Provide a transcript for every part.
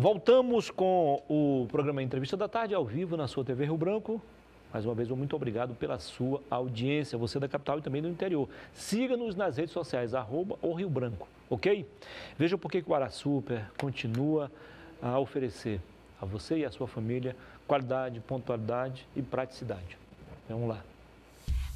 Voltamos com o programa Entrevista da Tarde, ao vivo na sua TV Rio Branco. Mais uma vez, muito obrigado pela sua audiência, você da capital e também do interior. Siga-nos nas redes sociais, @oRioBranco, ok? Veja por que o AraSuper continua a oferecer a você e a sua família qualidade, pontualidade e praticidade. Vamos lá.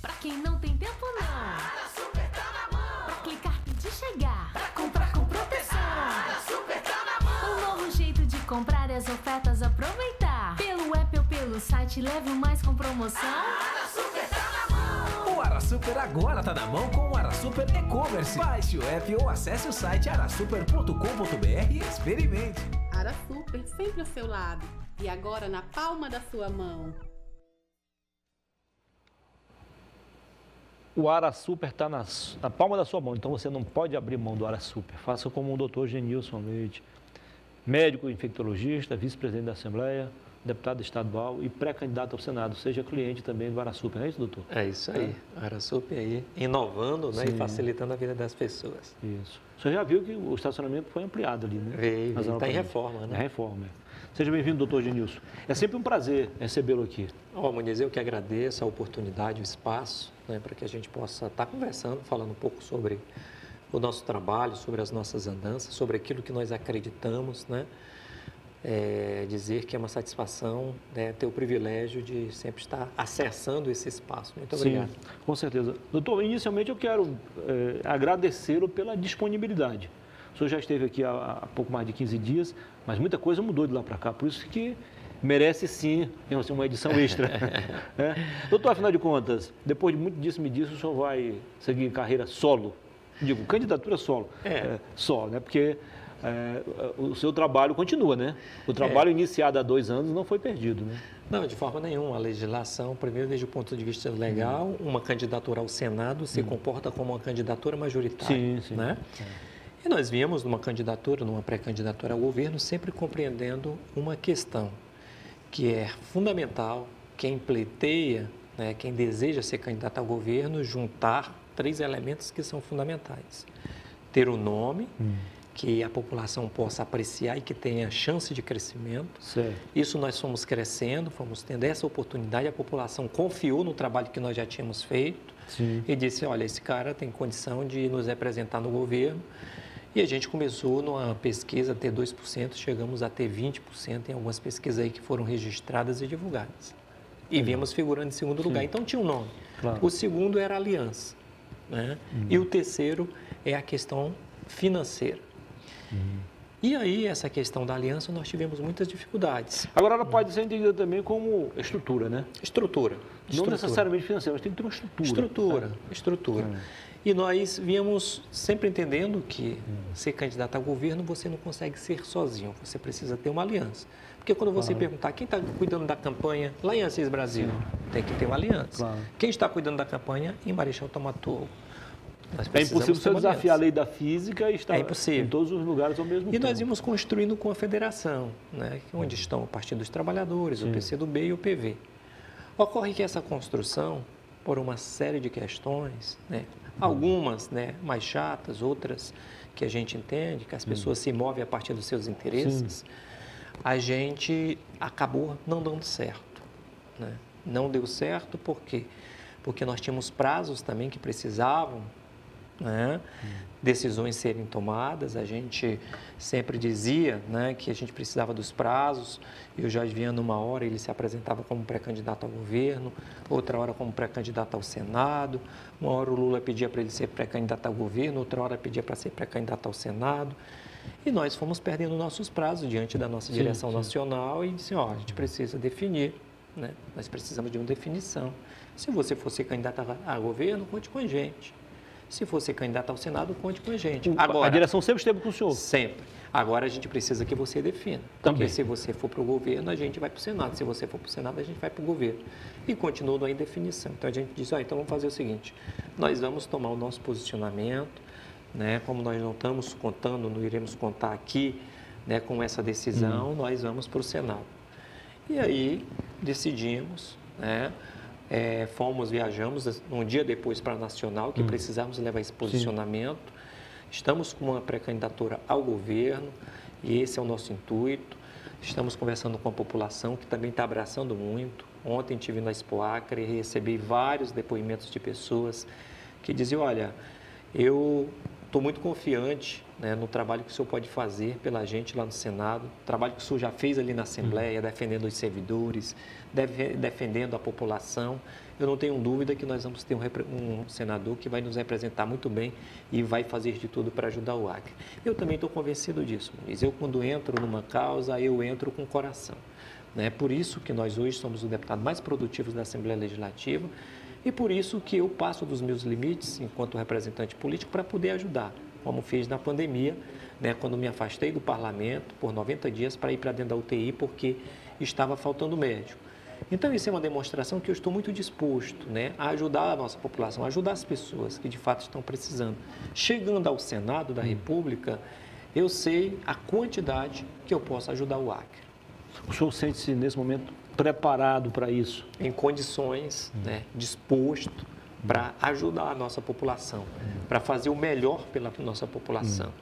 Pra quem não tem tempo não, A AraSuper tá na mão. pra clicar pedir chegar, Pra comprar com proteção, a AraSuper tá na mão. um novo jeito de comprar e as ofertas aproveitar. Pelo app ou pelo site, leve o mais com promoção. A AraSuper tá na mão. O AraSuper agora tá na mão com o AraSuper E-Commerce. Baixe o app ou acesse o site arasuper.com.br e experimente. AraSuper sempre ao seu lado e agora na palma da sua mão. O AraSuper está na palma da sua mão, então você não pode abrir mão do AraSuper. Faça como o Dr. Genilson Leite, médico infectologista, vice-presidente da Assembleia, deputado estadual e pré-candidato ao Senado. Seja cliente também do AraSuper, não é isso, doutor? É isso aí, a AraSuper aí, inovando, né, e facilitando a vida das pessoas. Isso. Você já viu que o estacionamento foi ampliado ali, né? Veio, Nas está em apartamentos. reforma, né? É reforma. Seja bem-vindo, doutor Genilson. É sempre um prazer recebê-lo aqui. Ó, Muniz, eu que agradeço a oportunidade, o espaço, né, para que a gente possa estar conversando, falando um pouco sobre o nosso trabalho, sobre as nossas andanças, sobre aquilo que nós acreditamos, né? Dizer que é uma satisfação, né, ter o privilégio de sempre estar acessando esse espaço. Muito obrigado. Sim, com certeza. Doutor, inicialmente eu quero agradecê-lo pela disponibilidade. O senhor já esteve aqui há pouco mais de 15 dias, mas muita coisa mudou de lá para cá, por isso que merece sim uma edição extra. Doutor, afinal de contas, depois de muito disso, o senhor vai seguir carreira solo? Digo, candidatura solo. Só, né? Porque o seu trabalho continua, né? O trabalho iniciado há 2 anos não foi perdido, né? Não, de forma nenhuma. A legislação, primeiro, desde o ponto de vista legal, uma candidatura ao Senado se comporta como uma candidatura majoritária. Sim, sim. Né? E nós viemos numa candidatura, numa pré-candidatura ao governo, sempre compreendendo uma questão que é fundamental, quem pleiteia, né, quem deseja ser candidato ao governo, juntar 3 elementos que são fundamentais. Ter o nome, que a população possa apreciar e que tenha chance de crescimento. Certo. Isso nós fomos crescendo, fomos tendo essa oportunidade, a população confiou no trabalho que nós já tínhamos feito. Sim. E disse, olha, esse cara tem condição de nos representar no governo. E a gente começou numa pesquisa a ter 2%, chegamos a ter 20% em algumas pesquisas aí que foram registradas e divulgadas. E viemos figurando em segundo lugar. Então tinha um nome. Claro. O segundo era a aliança, né? E o terceiro é a questão financeira. E aí, essa questão da aliança, nós tivemos muitas dificuldades. Agora, ela pode ser entendida também como estrutura, né? Estrutura. Não necessariamente financeira, mas tem que ter uma estrutura. Estrutura. E nós viemos sempre entendendo que ser candidato a governo, você não consegue ser sozinho, você precisa ter uma aliança. Porque quando você perguntar quem está cuidando da campanha lá em Assis Brasil, tem que ter uma aliança. Claro. Quem está cuidando da campanha em Marechal Taubaté. É impossível você desafiar a lei da física e estar em todos os lugares ao mesmo tempo. E nós vimos construindo com a federação, né, onde estão o Partido dos Trabalhadores, o PCdoB e o PV. Ocorre que essa construção, por uma série de questões, né, algumas, né, mais chatas, outras que a gente entende, que as pessoas se movem a partir dos seus interesses, a gente acabou não dando certo. Né? Não deu certo por quê? Porque nós tínhamos prazos também que precisavam, né, decisões serem tomadas. A gente sempre dizia, né, que a gente precisava dos prazos. Eu já via numa hora ele se apresentava como pré-candidato ao governo, outra hora como pré-candidato ao Senado, uma hora o Lula pedia para ele ser pré-candidato ao governo, outra hora pedia para ser pré-candidato ao Senado. E nós fomos perdendo nossos prazos diante da nossa direção nacional e disse, ó, a gente precisa definir, né? Nós precisamos de uma definição. Se você for ser candidato a governo, conte com a gente. Se for ser candidato ao Senado, conte com a gente. Agora, a direção sempre esteve com o senhor? Sempre. Agora a gente precisa que você defina. Também. Porque se você for para o governo, a gente vai para o Senado. Se você for para o Senado, a gente vai para o governo. E continua em definição. Então a gente disse, então vamos fazer o seguinte, nós vamos tomar o nosso posicionamento, né? Como nós não estamos contando, não iremos contar aqui, né, com essa decisão, nós vamos para o Senado. E aí decidimos, né? Viajamos um dia depois para a Nacional, que precisávamos levar esse posicionamento. Estamos com uma pré-candidatura ao governo e esse é o nosso intuito. Estamos conversando com a população, que também está abraçando muito. Ontem estive na Expo Acre e recebi vários depoimentos de pessoas que diziam, olha, eu estou muito confiante, né, no trabalho que o senhor pode fazer pela gente lá no Senado, trabalho que o senhor já fez ali na Assembleia, defendendo os servidores, defendendo a população. Eu não tenho dúvida que nós vamos ter um senador que vai nos representar muito bem e vai fazer de tudo para ajudar o Acre. Eu também estou convencido disso, Muniz. Eu, quando entro numa causa, eu entro com o coração. É por isso que nós hoje somos o deputado mais produtivo da Assembleia Legislativa e por isso que eu passo dos meus limites enquanto representante político para poder ajudar, como fiz na pandemia, né, quando me afastei do parlamento por 90 dias para ir para dentro da UTI porque estava faltando médico. Então, isso é uma demonstração que eu estou muito disposto, né, a ajudar a nossa população, a ajudar as pessoas que de fato estão precisando. Chegando ao Senado da República, eu sei a quantidade que eu posso ajudar o Acre. O senhor sente-se, nesse momento, preparado para isso? Em condições, né, disposto para ajudar a nossa população, para fazer o melhor pela nossa população.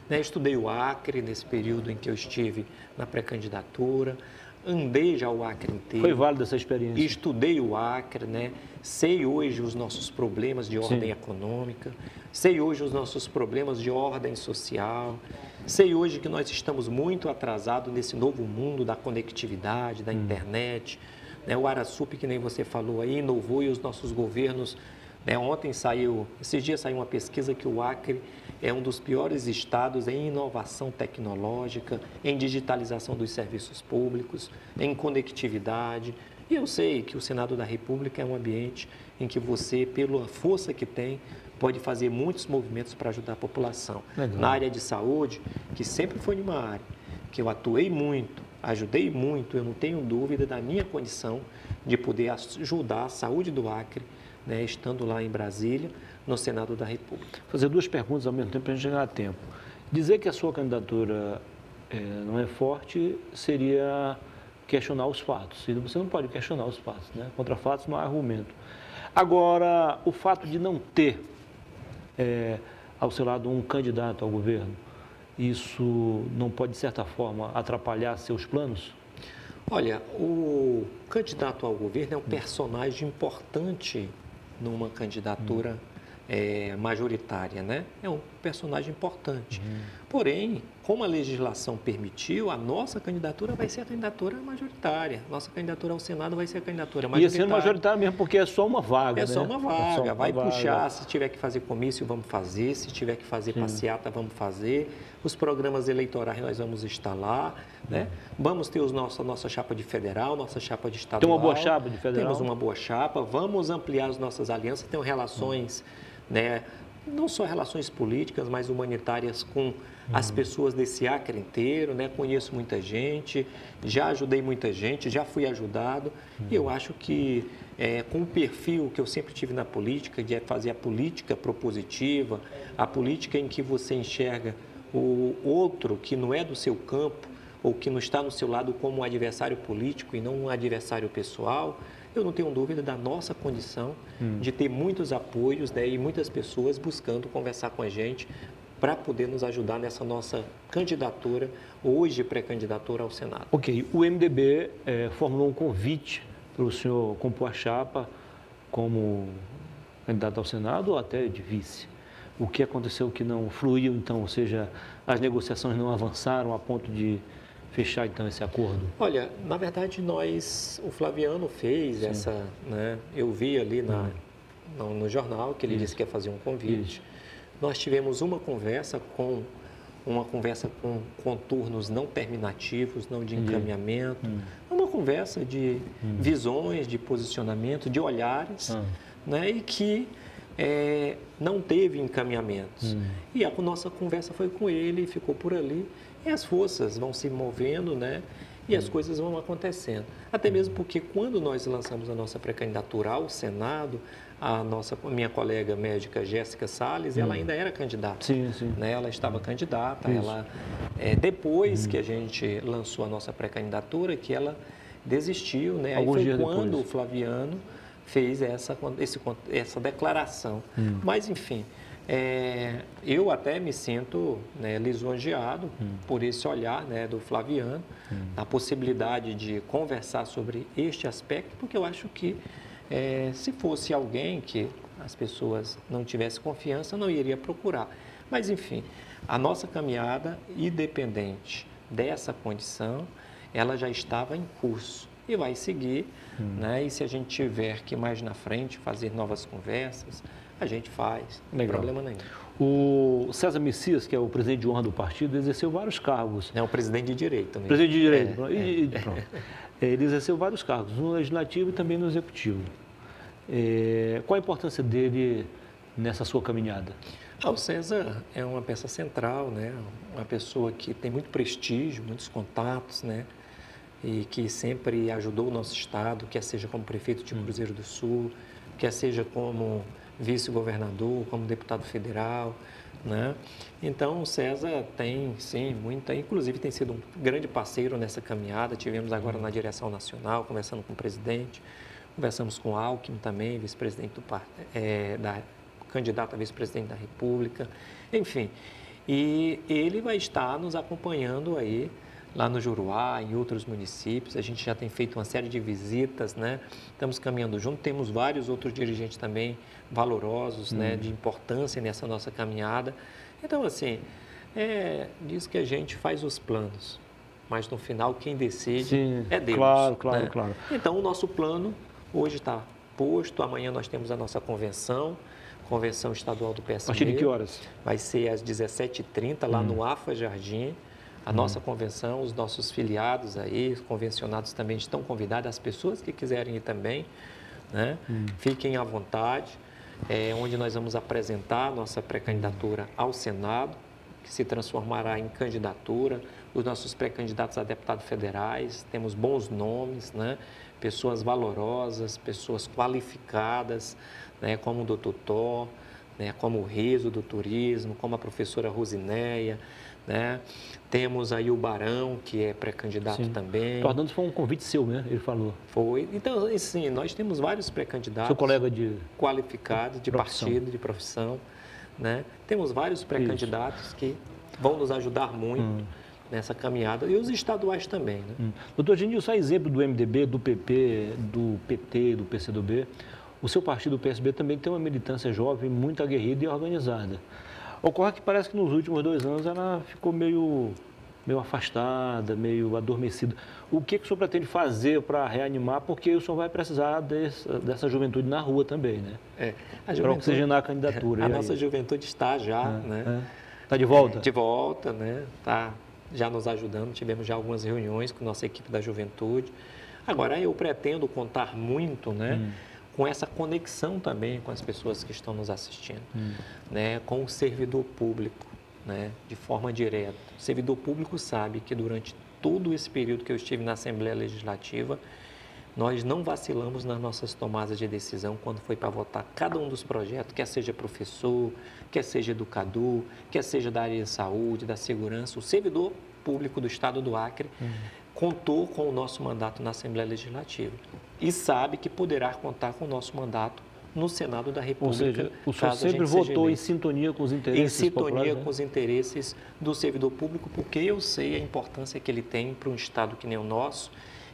Né, estudei o Acre nesse período em que eu estive na pré-candidatura, andei já o Acre inteiro. Foi válida essa experiência? Estudei o Acre, né? Sei hoje os nossos problemas de ordem econômica, sei hoje os nossos problemas de ordem social, sei hoje que nós estamos muito atrasados nesse novo mundo da conectividade, da internet. Né? O Arasup, que nem você falou aí, inovou e os nossos governos... Né? Esses dias saiu uma pesquisa que o Acre é um dos piores estados em inovação tecnológica, em digitalização dos serviços públicos, em conectividade. E eu sei que o Senado da República é um ambiente em que você, pela força que tem, pode fazer muitos movimentos para ajudar a população. Legal. Na área de saúde, que sempre foi uma área que eu atuei muito, ajudei muito, eu não tenho dúvida da minha condição de poder ajudar a saúde do Acre, né, estando lá em Brasília, no Senado da República. Vou fazer duas perguntas ao mesmo tempo para a gente chegar a tempo. Dizer que a sua candidatura não é forte seria questionar os fatos. E você não pode questionar os fatos, né? Contra fatos não há argumento. Agora, o fato de não ter ao seu lado um candidato ao governo, isso não pode, de certa forma, atrapalhar seus planos? Olha, o candidato ao governo é um personagem importante numa candidatura majoritária, né? É um personagem importante. Porém, como a legislação permitiu, a nossa candidatura vai ser a candidatura majoritária. Nossa candidatura ao Senado vai ser a candidatura majoritária. Ia ser majoritária mesmo, porque é só uma vaga, né? Só uma vaga. Vai puxar, vaga. Se tiver que fazer comício, vamos fazer. Se tiver que fazer passeata, vamos fazer. Os programas eleitorais nós vamos estar lá, né? Vamos ter a nossa chapa de federal, nossa chapa de estadual. Tem uma boa chapa de federal? Temos uma boa chapa. Vamos ampliar as nossas alianças. Tem relações, né? Não só relações políticas, mas humanitárias com as pessoas desse Acre inteiro, né? Conheço muita gente, já ajudei muita gente, já fui ajudado. E eu acho que com o perfil que eu sempre tive na política, de fazer a política propositiva, a política em que você enxerga o outro que não é do seu campo ou que não está no seu lado como um adversário político e não um adversário pessoal, eu não tenho dúvida da nossa condição de ter muitos apoios, né, e muitas pessoas buscando conversar com a gente para poder nos ajudar nessa nossa candidatura, hoje pré-candidatura ao Senado. Ok, o MDB formulou um convite para o senhor compor a chapa como candidato ao Senado ou até de vice. O que aconteceu que não fluiu, então, ou seja, as negociações não avançaram a ponto de fechar, então, esse acordo? Olha, na verdade, o Flaviano fez essa, né? Eu vi ali no jornal que ele disse que ia fazer um convite. Nós tivemos uma conversa com contornos não terminativos, não de encaminhamento, uma conversa de visões, de posicionamento, de olhares, né? E que não teve encaminhamentos. E a nossa conversa foi com ele, ficou por ali, e as forças vão se movendo, né? E as coisas vão acontecendo. Até mesmo porque quando nós lançamos a nossa pré-candidatura ao Senado, a minha colega médica Jéssica Salles, ela ainda era candidata. Sim, sim. Né? Ela estava candidata. Ela, depois que a gente lançou a nossa pré-candidatura, que ela desistiu, né? Aí foi quando o Flaviano fez essa declaração. Mas, enfim, Eu até me sinto, né, lisonjeado por esse olhar, né, do Flaviano, a possibilidade de conversar sobre este aspecto, porque eu acho que se fosse alguém que as pessoas não tivessem confiança, não iria procurar. Mas, enfim, a nossa caminhada, independente dessa condição, ela já estava em curso e vai seguir, né? E se a gente tiver que mais na frente fazer novas conversas, a gente faz, não tem problema nenhum. O César Messias, que é o presidente de honra do partido, exerceu vários cargos. É o presidente de direito mesmo. Presidente de direito, pronto. Ele exerceu vários cargos, no legislativo e também no executivo. Qual a importância dele nessa sua caminhada? O César é uma peça central, né? Uma pessoa que tem muito prestígio, muitos contatos, né? E que sempre ajudou o nosso estado, quer seja como prefeito de Cruzeiro do Sul, quer seja como vice-governador, como deputado federal, né? Então, o César tem, sim, muita, inclusive tem sido um grande parceiro nessa caminhada. Tivemos agora na direção nacional, conversando com o presidente, conversamos com o Alckmin também, vice-presidente candidato a vice-presidente da República, enfim. E ele vai estar nos acompanhando aí, lá no Juruá, em outros municípios. A gente já tem feito uma série de visitas, né? Estamos caminhando junto, temos vários outros dirigentes também valorosos, né? De importância nessa nossa caminhada. Então, assim, diz que a gente faz os planos, mas no final quem decide é Deus. Claro, né? claro. Então, o nosso plano hoje está posto, amanhã nós temos a nossa convenção estadual do PSB. A partir de que horas? Vai ser às 17h30, lá no AFA Jardim. A nossa convenção, os nossos filiados aí, os convencionados também estão convidados, as pessoas que quiserem ir também, né? Fiquem à vontade, onde nós vamos apresentar nossa pré-candidatura ao Senado, que se transformará em candidatura, os nossos pré-candidatos a deputados federais, temos bons nomes, né? Pessoas valorosas, pessoas qualificadas, né? Como o Dr. Thor, né? Como o Riso do Turismo, como a professora Rosinéia, né? Temos aí o Barão, que é pré-candidato também. Tornando foi um convite seu, né? Ele falou. Foi. Então, assim, nós temos vários pré-candidatos. Seu colega de qualificados, de profissão. partido, de profissão, né? Temos vários pré-candidatos que vão nos ajudar muito nessa caminhada. E os estaduais também, né? Doutor Genilson, a exemplo do MDB, do PP, do PT, do PCdoB, o seu partido, o PSB, também tem uma militância jovem muito aguerrida e organizada. Ocorre que parece que nos últimos 2 anos ela ficou meio afastada, meio adormecida. O que o senhor pretende fazer para reanimar? Porque o senhor vai precisar dessa juventude na rua também, né? Para oxigenar a candidatura. A nossa juventude está já, né? Está de volta? De volta, né? Está já nos ajudando. Tivemos já algumas reuniões com nossa equipe da juventude. Agora, eu pretendo contar muito, né? Com essa conexão também com as pessoas que estão nos assistindo, né? Com o servidor público, né? De forma direta. O servidor público sabe que durante todo esse período que eu estive na Assembleia Legislativa, nós não vacilamos nas nossas tomadas de decisão quando foi para votar cada um dos projetos, quer seja professor, quer seja educador, quer seja da área de saúde, da segurança. O servidor público do Estado do Acre contou com o nosso mandato na Assembleia Legislativa e sabe que poderá contar com o nosso mandato no Senado da República. Ou seja, o senhor sempre votou em sintonia com os interesses populares, né? Com os interesses do servidor público, porque eu sei a importância que ele tem para um Estado que nem o nosso,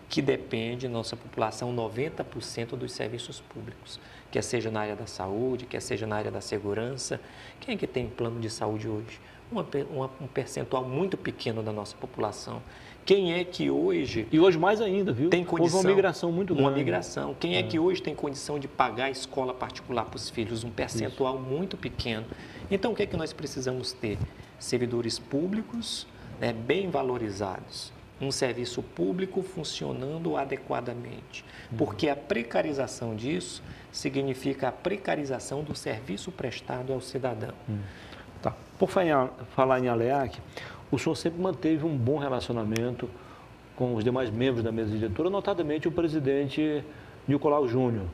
que depende, nossa população, 90% dos serviços públicos, quer seja na área da saúde, quer seja na área da segurança. Quem é que tem plano de saúde hoje? Um percentual muito pequeno da nossa população. Quem é que hoje... E hoje mais ainda, viu? Tem condição, houve uma migração muito grande. Uma migração. Quem é que hoje tem condição de pagar a escola particular para os filhos? Um percentual muito pequeno. Então, o que é que nós precisamos ter? Servidores públicos, né, bem valorizados. Um serviço público funcionando adequadamente. Porque a precarização disso significa a precarização do serviço prestado ao cidadão. Tá. Por falar em ALEAC, o senhor sempre manteve um bom relacionamento com os demais membros da mesa diretora, notadamente o presidente Nicolau Júnior.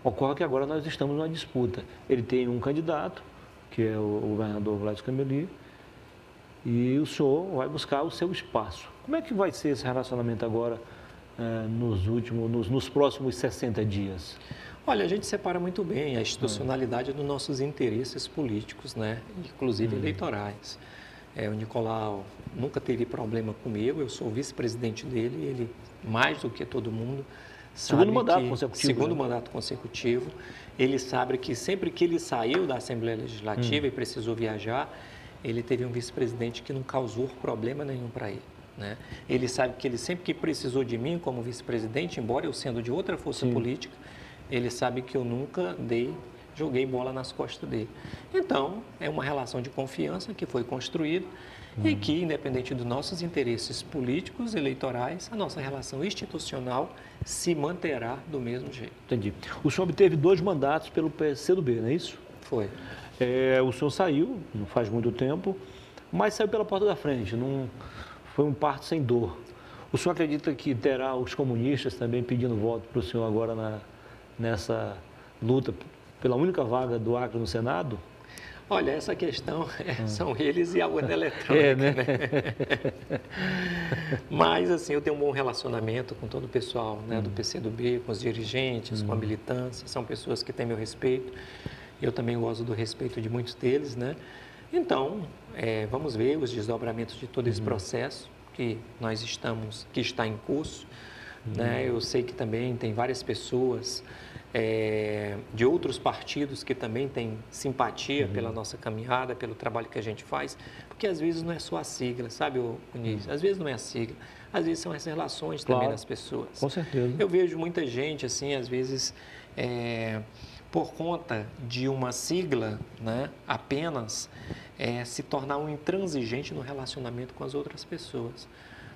Ocorre que agora nós estamos numa disputa. Ele tem um candidato, que é o governador Vlad Cameli, e o senhor vai buscar o seu espaço. Como é que vai ser esse relacionamento agora nos próximos 60 dias? Olha, a gente separa muito bem a institucionalidade dos nossos interesses políticos, né? Inclusive eleitorais. O Nicolau nunca teve problema comigo, eu sou vice-presidente dele, ele, mais do que todo mundo, sabe segundo mandato consecutivo. Segundo mandato consecutivo. Ele sabe que sempre que ele saiu da Assembleia Legislativa e precisou viajar, ele teve um vice-presidente que não causou problema nenhum para ele. Né? Ele sabe que ele sempre que precisou de mim como vice-presidente, embora eu sendo de outra força política, ele sabe que eu nunca joguei bola nas costas dele. Então, é uma relação de confiança que foi construída e que, independente dos nossos interesses políticos, eleitorais, a nossa relação institucional se manterá do mesmo jeito. Entendi. O senhor obteve 2 mandatos pelo PCdoB, não é isso? Foi. O senhor saiu, não faz muito tempo, mas saiu pela porta da frente, não foi um parto sem dor. O senhor acredita que terá os comunistas também pedindo voto para o senhor agora nessa luta pela única vaga do Acre no Senado? Olha, essa questão são eles e a urna eletrônica, né? Mas, assim, eu tenho um bom relacionamento com todo o pessoal, né, do PCdoB, com os dirigentes, com a militância, são pessoas que têm meu respeito. Eu também gosto do respeito de muitos deles, né? Então, vamos ver os desdobramentos de todo esse processo que está em curso, né? Eu sei que também tem várias pessoas de outros partidos que também têm simpatia pela nossa caminhada, pelo trabalho que a gente faz, porque às vezes não é só a sigla, sabe, Muniz? Às vezes não é a sigla, às vezes são as relações também das pessoas. Com certeza. Eu vejo muita gente, assim, às vezes, por conta de uma sigla, né, apenas, se tornar um intransigente no relacionamento com as outras pessoas.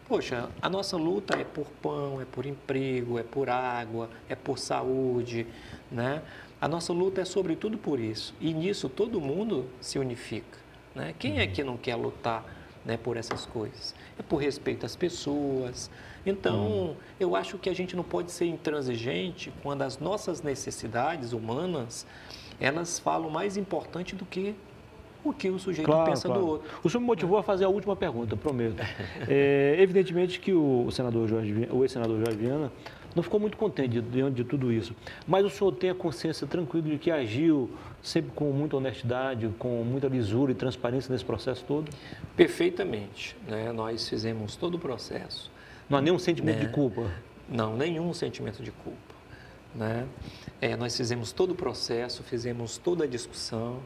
Poxa, a nossa luta é por pão, é por emprego, é por água, é por saúde, né? A nossa luta é sobretudo por isso. E nisso todo mundo se unifica, né? Quem é que não quer lutar, né, por essas coisas? É por respeito às pessoas. Então, eu acho que a gente não pode ser intransigente quando as nossas necessidades humanas, elas falam mais importante do que o que o sujeito pensa do outro. O senhor me motivou a fazer a última pergunta, prometo. Evidentemente que o ex-senador Jorge Viana não ficou muito contente diante de tudo isso, mas o senhor tem a consciência tranquila de que agiu sempre com muita honestidade, com muita lisura e transparência nesse processo todo? Perfeitamente, né? Nós fizemos todo o processo. Não há nenhum sentimento de culpa? Não, nenhum sentimento de culpa, né? Nós fizemos todo o processo, fizemos toda a discussão,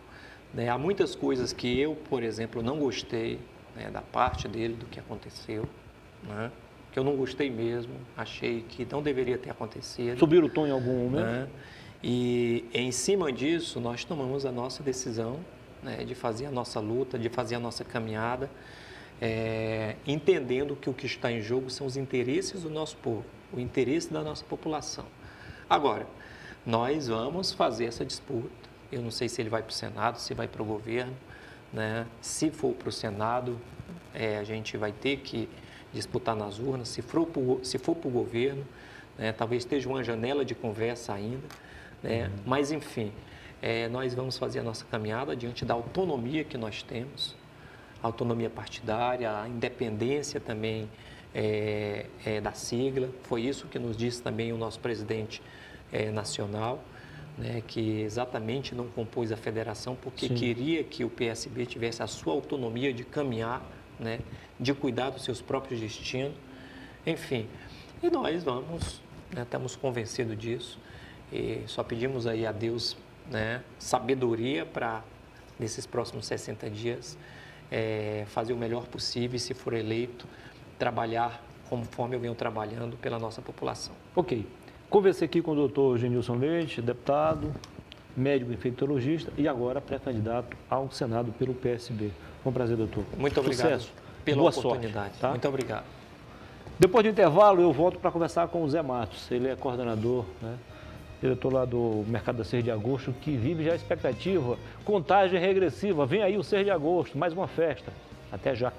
né? Há muitas coisas que eu, por exemplo, não gostei, né, da parte dele, do que aconteceu, né? Que eu não gostei mesmo, achei que não deveria ter acontecido. Subiram o tom em algum momento? Né? E em cima disso, nós tomamos a nossa decisão, né, de fazer a nossa luta, de fazer a nossa caminhada, entendendo que o que está em jogo são os interesses do nosso povo, o interesse da nossa população. Agora, nós vamos fazer essa disputa. Eu não sei se ele vai para o Senado, se vai para o governo, né? Se for para o Senado, a gente vai ter que disputar nas urnas. Se for para o governo, né, talvez esteja uma janela de conversa ainda, né? Mas, enfim, nós vamos fazer a nossa caminhada diante da autonomia que nós temos, a autonomia partidária, a independência também da sigla. Foi isso que nos disse também o nosso presidente nacional, né, que exatamente não compôs a federação porque queria que o PSB tivesse a sua autonomia de caminhar, né, de cuidar dos seus próprios destinos, enfim. E nós vamos, né, estamos convencidos disso, e só pedimos aí a Deus, né, sabedoria para, nesses próximos 60 dias, fazer o melhor possível e, se for eleito, trabalhar conforme eu venho trabalhando pela nossa população. Ok. Conversei aqui com o doutor Genilson Leite, deputado, médico infectologista e agora pré-candidato ao Senado pelo PSB. Foi um prazer, doutor. Muito obrigado. Sucesso. Pela Boa oportunidade. Sorte, tá? Muito obrigado. Depois do intervalo, eu volto para conversar com o Zé Matos. Ele é coordenador, né, diretor lá do Mercado da 6 de Agosto, que vive já a expectativa, contagem regressiva. Vem aí o 6 de agosto, mais uma festa. Até já.